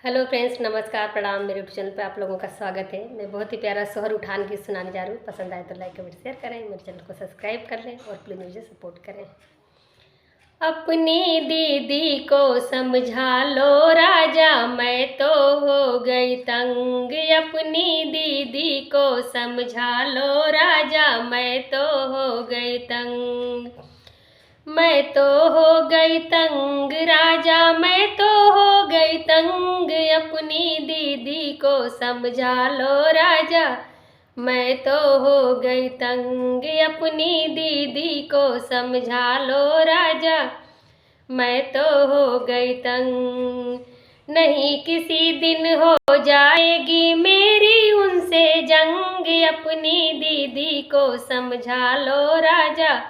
Hello friends, नमस्कार, प्रणाम। मेरे यूट्यूब चैनल पे आप लोगों का स्वागत है। मैं बहुत ही प्यारा सोहर उठान की सुनाने जा रही हूँ। पसंद आए तो लाइक कमेंट शेयर करें, मेरे चैनल को सब्सक्राइब कर लें और प्लीज़ मुझे सपोर्ट करें। अपनी दीदी को समझा लो राजा, मैं तो हो गई तंग। अपनी दीदी को समझा लो राजा, मैं तो हो गई तंग। मैं तो हो गई तंग राजा, मैं तो हो गई तंग। अपनी दीदी को समझा लो राजा, मैं तो हो गई तंग। अपनी दीदी को समझा लो राजा, मैं तो हो गई तंग। नहीं किसी दिन हो जाएगी मेरी उनसे जंग। अपनी दीदी को समझा लो राजा,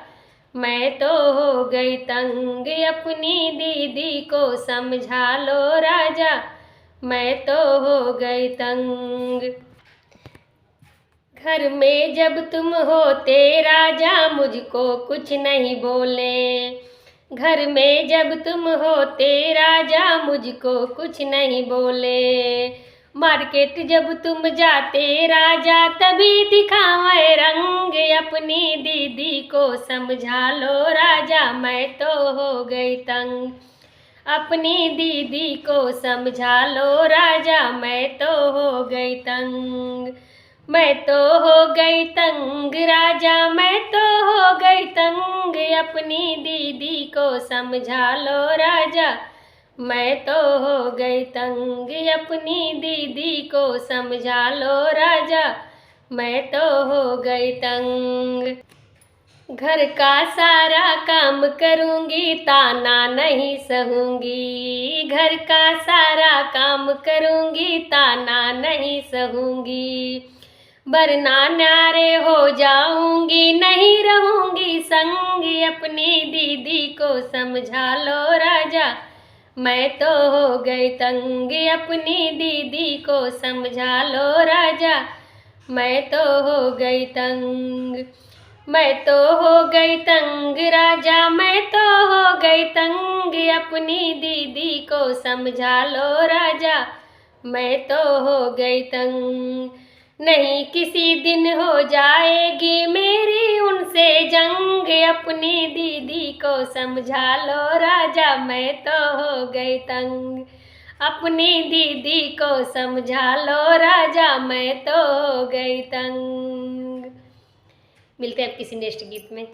मैं तो हो गई तंग। अपनी दीदी को समझा लो राजा, मैं तो हो गई तंग। घर में जब तुम होते राजा, मुझको कुछ नहीं बोले। घर में जब तुम होते राजा, मुझको कुछ नहीं बोले। मार्केट जब तुम जाते राजा, तभी दिखावे रंग। अपनी दीदी को समझा लो राजा, मैं तो हो गई तंग। अपनी दीदी को समझा लो राजा, मैं तो हो गई तंग। मैं तो हो गई तंग राजा, मैं तो हो गई तंग। अपनी दीदी को समझा लो राजा, मैं तो हो गई तंग। अपनी दीदी को समझा लो राजा, मैं तो हो गई तंग। घर का सारा काम करूँगी, ताना नहीं सहूँगी। घर का सारा काम करूँगी, ताना नहीं सहूँगी। वरना न्यारे हो जाऊँगी, नहीं रहूँगी संग। अपनी दीदी को समझा लो राजा, मैं तो हो गई तंग। अपनी दीदी को समझा लो राजा, मैं तो हो गई तंग। मैं तो हो गई तंग राजा, मैं तो हो गई तंग। अपनी दीदी को समझा लो राजा, मैं तो हो गई तंग। नहीं किसी दिन हो जाएगी मेरी उनसे जंग। अपनी दीदी को समझा लो राजा, मैं तो हो गई तंग। अपनी दीदी को समझा लो राजा, मैं तो हो गई तंग। मिलते हैं अब किसी नेक्स्ट गीत में।